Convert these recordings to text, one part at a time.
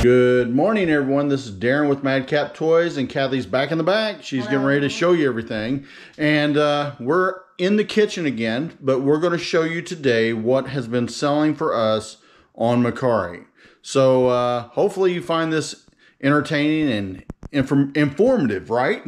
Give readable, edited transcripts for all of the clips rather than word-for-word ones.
Good morning, everyone. This is Darren with Madcaptoys, and Kathy's back in the back. She's getting ready to show you everything. And we're in the kitchen again, but we're going to show you today what has been selling for us on Mercari. So hopefully you find this entertaining and informative, right?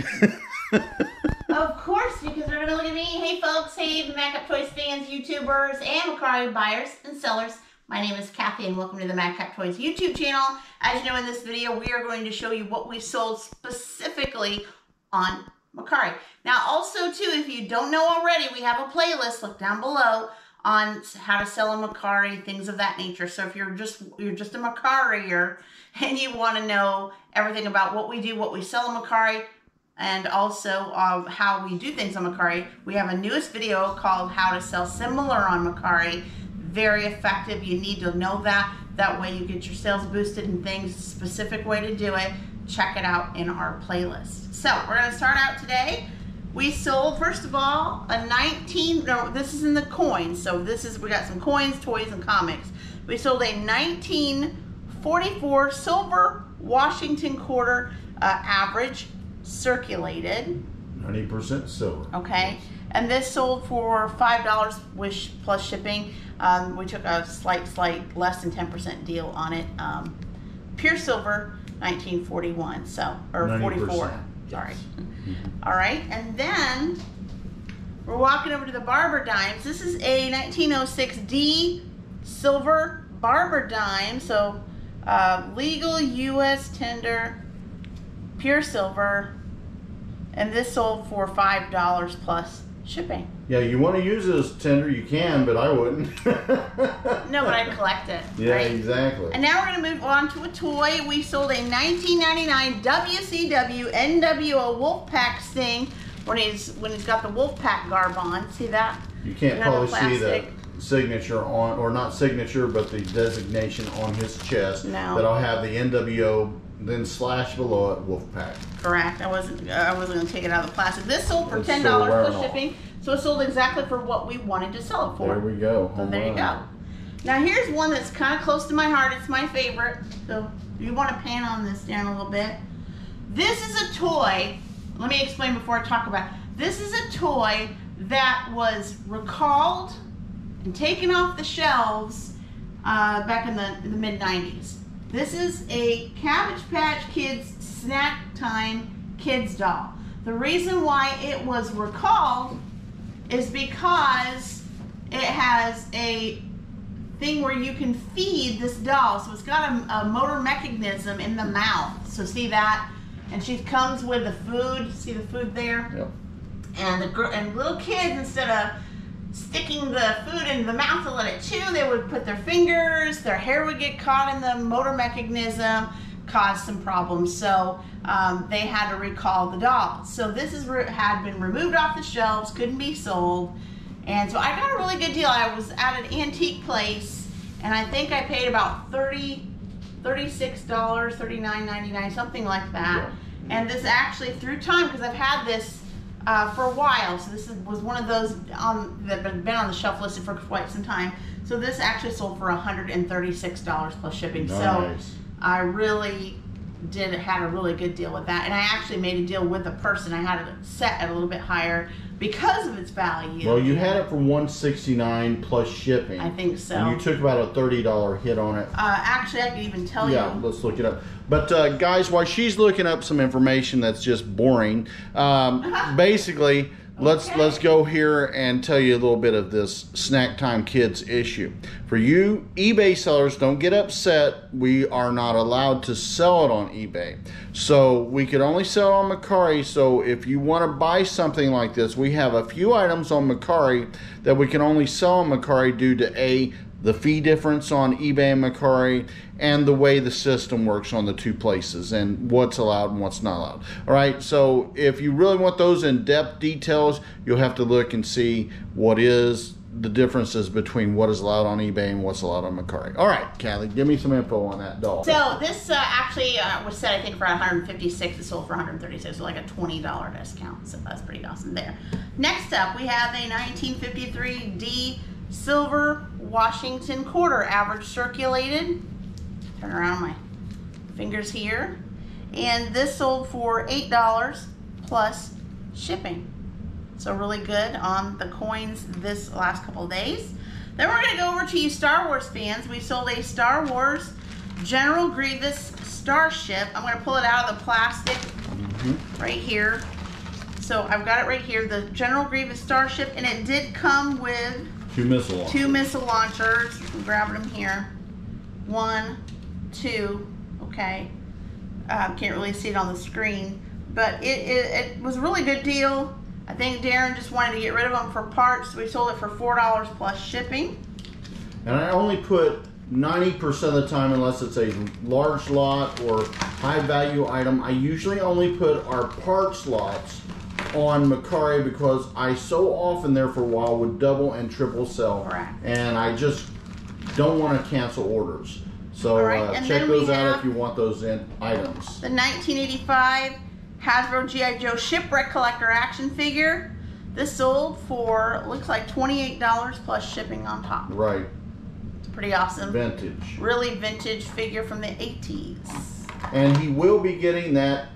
Of course, because they're going to look at me. Hey, folks. Hey, the Madcaptoys fans, YouTubers, and Mercari buyers and sellers. My name is Kathy, and welcome to the Madcaptoys YouTube channel. As you know, in this video, we are going to show you what we sold specifically on Mercari. Now, also, too, if you don't know already, we have a playlist, look down below, on how to sell on Mercari, things of that nature. So if you're just a Mercarier and you want to know everything about what we do, what we sell on Mercari, and also how we do things on Mercari, we have a newest video called How to Sell Similar on Mercari. Very effective. You need to know that. That way you get your sales boosted and things, specific way to do it. Check it out in our playlist. So we're going to start out today. We sold, first of all, this is in the coins. So we got some coins, toys, and comics. We sold a 1944 silver Washington quarter, average, circulated. 90% silver. Okay. And this sold for $5 plus shipping. We took a slight less than 10% deal on it. Pure silver, 1941, so, or 44. Yes. Sorry. All right, and then we're walking over to the Barber Dimes. This is a 1906 D silver Barber Dime, so legal U.S. tender, pure silver, and this sold for $5 plus shipping. Yeah, you want to use it as tender, you can, but I wouldn't. No, but I'd collect it. Yeah, right? exactly. And now we're going to move on to a toy. We sold a 1999 WCW NWO Wolfpack Sting when he's got the Wolfpack garb on. See that? You can't probably see the signature on, or not signature, but the designation on his chest. No. That'll have the NWO, then slash below it, Wolfpack. Correct. I wasn't going to take it out of the plastic. This sold for $10 plus shipping. So it sold exactly for what we wanted to sell it for. There we go. So there you go. Now here's one that's kind of close to my heart. It's my favorite. So you want to pan on this down a little bit. This is a toy. Let me explain before I talk about it. This is a toy that was recalled and taken off the shelves back in the mid-90s. This is a Cabbage Patch Kids Snack Time Kids doll. The reason why it was recalled is because it has a thing where you can feed this doll. So it's got a motor mechanism in the mouth. So see that? And she comes with the food. See the food there? Yep. And little kids, instead of sticking the food in the mouth to let it chew, they would put their fingers, their hair would get caught in the motor mechanism, cause some problems. So they had to recall the doll. So this had been removed off the shelves, couldn't be sold. And so I got a really good deal. I was at an antique place, and I think I paid about $36, $39.99, something like that. Yeah. And this actually, through time, because I've had this for a while, so this was one of those that have been on the shelf listed for quite some time. So this actually sold for $136 plus shipping. Nice. So I really had a really good deal with that, and I actually made a deal with the person. I had it set at a little bit higher because of its value. Well, you had it for $169 plus shipping. I think so. And you took about a $30 hit on it. Actually, I could even tell you. Yeah, let's look it up. But guys, while she's looking up some information that's just boring, basically, let's go here and tell you a little bit of this Snack Time Kids issue. For you eBay sellers, don't get upset. We are not allowed to sell it on eBay. So we could only sell it on Mercari. So if you want to buy something like this, we have a few items on Mercari that we can only sell on Mercari due to the fee difference on eBay and Mercari, and the way the system works on the two places, and what's allowed and what's not allowed. All right, so if you really want those in-depth details, you'll have to look and see what is the differences between what is allowed on eBay and what's allowed on Mercari. All right, Callie, give me some info on that doll. So this actually was set, I think, for $156. It sold for $136, so like a $20 discount. So that's pretty awesome there. Next up, we have a 1953 D silver Washington quarter, average circulated. Turn around my fingers here. And this sold for $8 plus shipping. So really good on the coins this last couple of days. Then we're gonna go over to you Star Wars fans. We sold a Star Wars General Grievous Starship. I'm gonna pull it out of the plastic right here. So I've got it right here, the General Grievous Starship, and it did come with two missile launchers. I'm grabbing them here. 1, 2, okay. Can't really see it on the screen, but it was a really good deal. I think Darren just wanted to get rid of them for parts, so we sold it for $4 plus shipping. And I only put 90% of the time, unless it's a large lot or high value item, I usually only put our parts lots on Mercari because I so often there for a while would double and triple sell. Correct. And I just don't want to cancel orders. So right. check those out if you want those items. The 1985 Hasbro GI Joe Shipwreck Collector action figure. This sold for, looks like $28 plus shipping on top. Right. Pretty awesome. Vintage. Really vintage figure from the 80s. And he will be getting that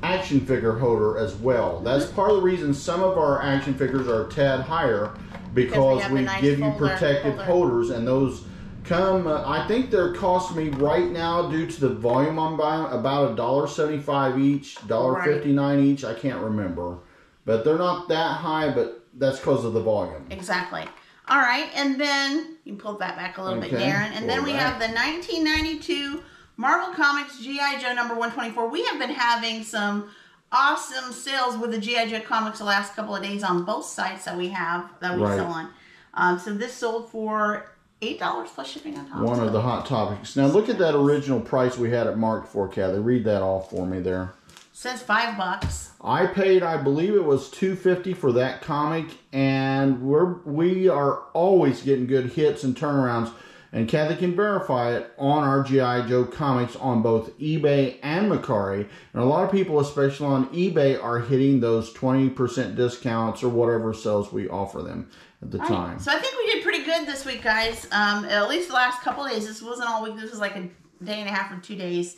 action figure holder as well. That's part of the reason some of our action figures are a tad higher, because we nice give you protective holders, and those come, I think they're costing me right now, due to the volume I'm buying, about $1.75 each, $1.59 each, I can't remember. But they're not that high, but that's because of the volume. Exactly. All right, and then, you can pull that back a little bit, Darren. And then we have the 1992 Marvel Comics GI Joe number 124. We have been having some awesome sales with the GI Joe comics the last couple of days on both sites that we have, that we sell on. So this sold for $8 plus shipping on top. One of the hot topics. Now look at that original price we had it marked for, Kathy. Read that off for me there. Says $5. I paid, I believe it was $2.50 for that comic, and we are always getting good hits and turnarounds, and Kathy can verify it on our GI Joe comics on both eBay and Mercari. And a lot of people, especially on eBay, are hitting those 20% discounts or whatever sales we offer them at the time. So I think we did pretty good this week, guys. At least the last couple of days. This wasn't all week. This was like a day and a half or 2 days.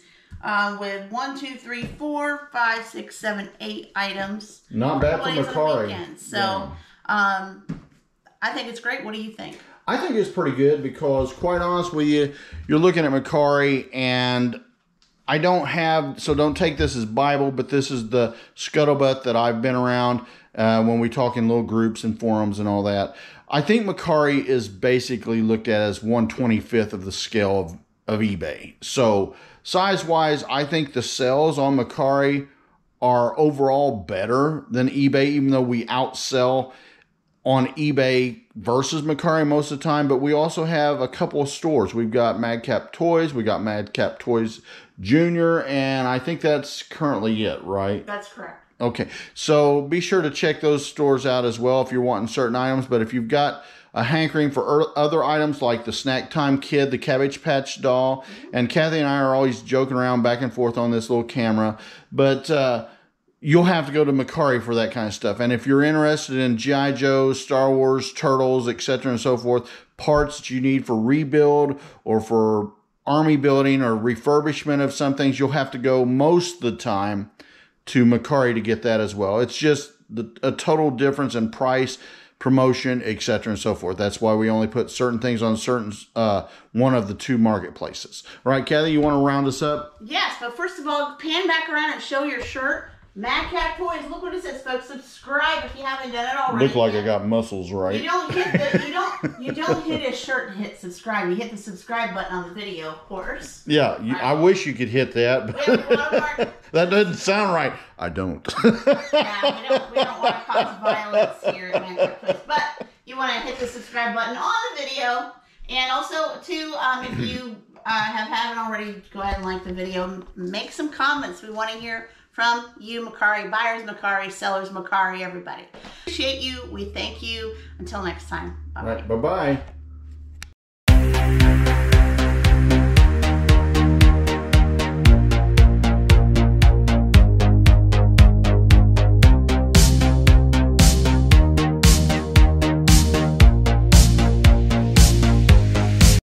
With 1, 2, 3, 4, 5, 6, 7, 8 items. Not bad for Mercari. So I think it's great. What do you think? I think it's pretty good because, quite honest with you, you're looking at Mercari, and I don't have, so don't take this as Bible, but this is the scuttlebutt that I've been around when we talk in little groups and forums and all that. I think Mercari is basically looked at as 1/25th of the scale of eBay. So size-wise, I think the sales on Mercari are overall better than eBay, even though we outsell on eBay versus Mercari most of the time. But we also have a couple of stores. We've got Madcaptoys, we got Madcaptoys Jr., and I think that's currently it, right? That's correct. Okay, so be sure to check those stores out as well if you're wanting certain items. But if you've got a hankering for other items like the Snack Time Kid, the Cabbage Patch doll, and Kathy and I are always joking around back and forth on this little camera, but you'll have to go to Mercari for that kind of stuff. And if you're interested in G.I. Joe, Star Wars, Turtles, etc. and so forth, parts that you need for rebuild or for army building or refurbishment of some things, you'll have to go most of the time to Mercari to get that as well. It's just a total difference in price, promotion, etc. and so forth. That's why we only put certain things on certain one of the two marketplaces. All right, Kathy, you want to round us up? Yes, but first of all, pan back around and show your shirt. Madcaptoys, look what it says, folks. Subscribe if you haven't done it already. Look like I got muscles, right? You don't hit you don't hit his shirt and hit subscribe. You hit the subscribe button on the video, of course. Yeah, I wish you could hit that, but that doesn't sound right. I don't. Yeah, we don't want to cause violence here at Madcaptoys, but you want to hit the subscribe button on the video, and also too, if you haven't already, go ahead and like the video. Make some comments. We want to hear from you, Mercari buyers, Mercari sellers, Mercari everybody. Appreciate you. We thank you. Until next time. Bye-bye. Bye-bye.